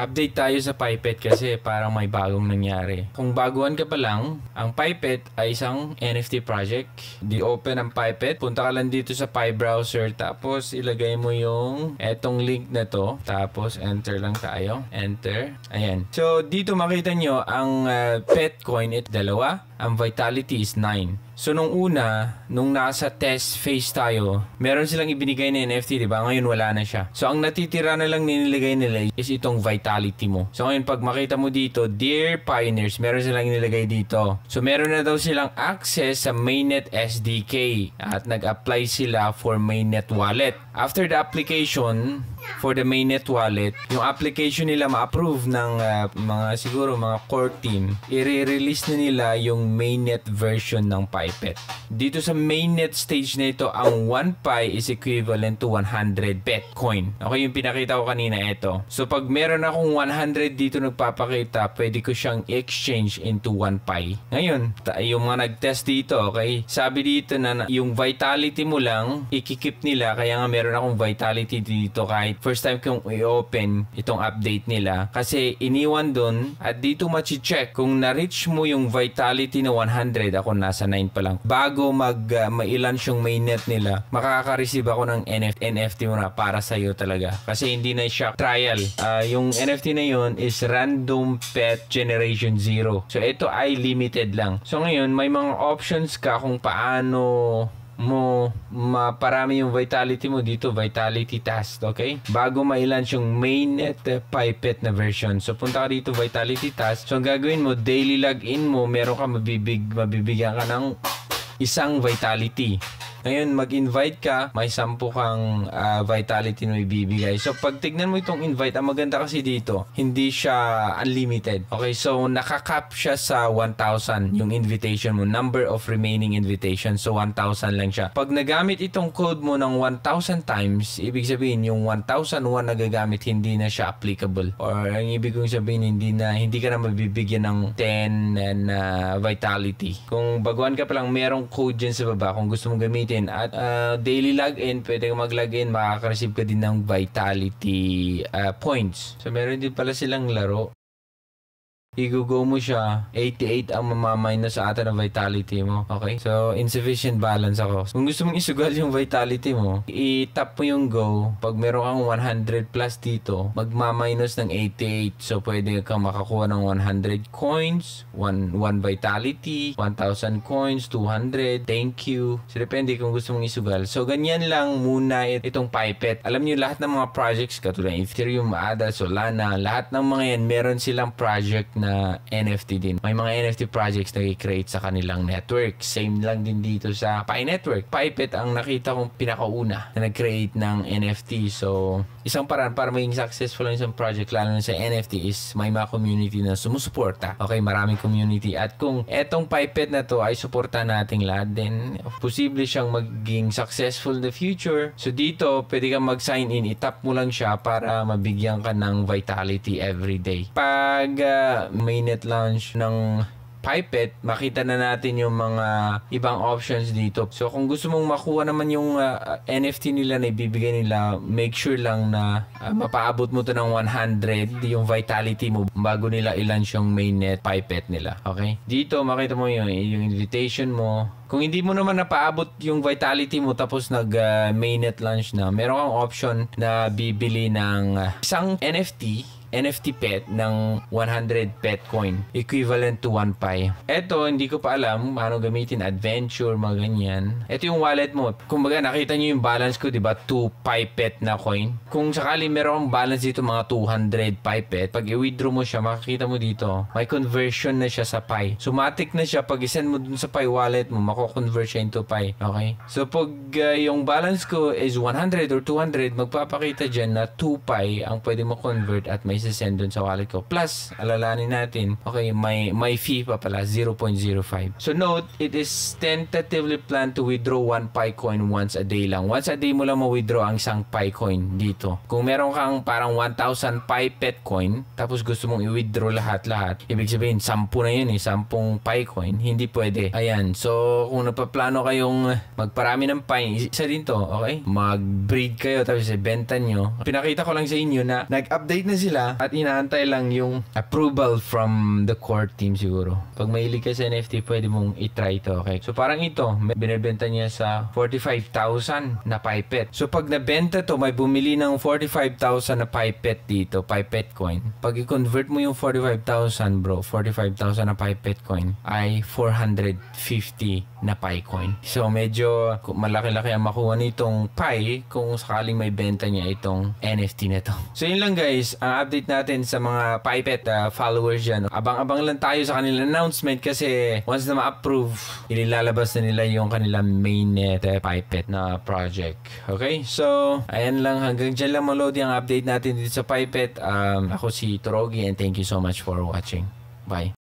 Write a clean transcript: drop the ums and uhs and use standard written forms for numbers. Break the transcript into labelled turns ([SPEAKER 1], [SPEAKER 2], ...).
[SPEAKER 1] Update tayo sa Pipet kasi parang may bagong nangyari. Kung baguhan ka pa lang, ang Pipet ay isang NFT project. Di-open ang Pipet, punta ka lang dito sa Pi browser, tapos ilagay mo yung etong link na to, tapos enter lang tayo. Enter. Ayan. So, dito makita nyo ang Petcoin it dalawa. Ang Vitality is 9. So, nung nasa test phase tayo, meron silang ibinigay na NFT, diba? Ngayon, wala na siya. So, ang natitira na lang nilagay nila is itong Vitality mo. So, ngayon, pag makita mo dito, Dear Pioneers, meron silang nilagay dito. So, meron na daw silang access sa Mainnet SDK at nag-apply sila for Mainnet Wallet. After the application for the Mainnet Wallet, yung application nila ma-approve ng mga core team, i-release na nila yung Mainnet version ng Pipet. Dito sa Mainnet stage na ito, ang 1 Pi is equivalent to 100 Petcoin. Okay, yung pinakita ko kanina ito. So, pag meron akong 100 dito nagpapakita, pwede ko siyang exchange into 1 Pi. Ngayon, yung mga nag-test dito, okay, sabi dito na yung Vitality mo lang, ikikip nila, kaya nga meron akong Vitality dito kahit first time kong i-open itong update nila. Kasi iniwan dun at dito machi-check kung na-reach mo yung Vitality na 100, ako nasa 9 pa lang. Bago ma-launch yung mainnet nila, makaka-receive ako ng NFT mo na para sa'yo talaga. Kasi hindi na siya trial. Yung NFT na yun is Random Pet Generation 0. So ito ay limited lang. So ngayon, may mga options ka kung paano mo maparami yung Vitality mo dito, Vitality Task, okay? Bago ma-launch yung Mainnet Pipet na version. So, punta ka dito, Vitality Task. So, ang gagawin mo, daily login mo, meron ka mabibigyan ka ng isang Vitality. Ngayon, mag-invite ka, may 10 kang Vitality na ibibigay. So, pag tignan mo itong invite, ang maganda kasi dito, hindi siya unlimited. Okay, so nakakap siya sa 1,000 yung invitation mo, number of remaining invitation. So, 1,000 lang siya. Pag nagamit itong code mo ng 1,000 times, ibig sabihin, yung 1,001 na gagamit, hindi na siya applicable. Or, ang ibig kong sabihin, hindi ka na mabibigyan ng 10 and Vitality. Kung baguhan ka palang, merong code dyan sa baba kung gusto mong gamitin. At daily login, pwede kang mag-login, makaka-receive ka din ng Vitality points. So, meron din pala silang laro. I-go mo siya, 88 ang mamaminus sa atin ng Vitality mo. Okay? So, insufficient balance ako. Kung gusto mong isugal yung Vitality mo, i-tap mo yung go. Pag meron kang 100 plus dito, magmaminus ng 88. So, pwede kang makakuha ng 100 coins, 1 Vitality, 1,000 coins, 200, thank you. So, depende kung gusto mong isugal. So, ganyan lang muna itong Pipet. Alam niyo, lahat ng mga projects, katulad Ethereum, ADA, Solana, lahat ng mga yan, meron silang project na NFT din. May mga NFT projects na i-create sa kanilang network. Same lang din dito sa Pi Network. Pipet ang nakita kong pinakauna na nag-create ng NFT. So, isang paraan para maging successful ang isang project, lalo na sa NFT, is may mga community na sumusuporta. Okay, maraming community. At kung etong Pipet na to ay suporta nating lahat, then posible siyang maging successful in the future. So, dito, pwede kang mag-sign in. I-tap mo lang siya para mabigyan ka ng Vitality every day. Pag Mainnet launch ng Pipet, makita na natin yung mga ibang options dito. So, kung gusto mong makuha naman yung NFT nila na ibibigay nila, make sure lang na mapaabot mo to ng 100 yung Vitality mo bago nila i-launch yung Mainnet Pipet nila. Okay? Dito, makita mo yung invitation mo. Kung hindi mo naman napaabot yung Vitality mo tapos nag-Mainnet launch na, meron kang option na bibili ng isang NFT pet ng 100 Petcoin, equivalent to 1 Pi. Ito, hindi ko pa alam paano gamitin, adventure, mga ganyan. Ito yung wallet mo. Kung baga, nakita nyo yung balance ko, diba? 2 Pi Pet na coin. Kung sakali meron kang balance dito, mga 200 Pi Pet, pag i-withdraw mo siya, makikita mo dito, may conversion na siya sa Pi. So, matik na siya. Pag i-send mo dun sa Pi wallet mo, mako-convert siya into Pi. Okay? So, pag yung balance ko is 100 or 200, magpapakita dyan na 2 Pi ang pwede mo convert at may send dun sa wallet ko. Plus, alalanin natin, okay, may fee pa pala, 0.05. So note, it is tentatively planned to withdraw 1 Pi coin once a day lang. Once a day mo lang ma-withdraw ang isang Pi coin dito. Kung meron kang parang 1,000 Pi Pet coin, tapos gusto mong i-withdraw lahat-lahat, ibig sabihin, 10 na yun 10 Pi coin, hindi pwede. Ayan, so kung napaplano kayong magparami ng Pi, isa din to, okay? Mag-breed kayo, tapos ibenta nyo. Pinakita ko lang sa inyo na nag-update na sila at inaantay lang yung approval from the core team siguro. Pag mahilig ka sa NFT, pwede mong i-try ito, okay? So parang ito, binibenta niya sa 45,000 na pipette. So pag nabenta to, may bumili ng 45,000 na pipette dito, pipette coin. Pag i-convert mo yung 45,000 bro, 45,000 na pipette coin ay 450 na Pi coin. So medyo malaki-laki ang makuha nitong Pi kung sakaling may benta niya itong NFT na to. So yun lang guys, ang update natin sa mga pipette followers dyan. Abang-abang lang tayo sa kanilang announcement kasi once na ma-approve, inilalabas na nila yung kanilang mainnet pipette na project. Okay? So, ayan lang. Hanggang dyan lang malodi ang update natin dito sa pipette. Ako si Torogi and thank you so much for watching. Bye.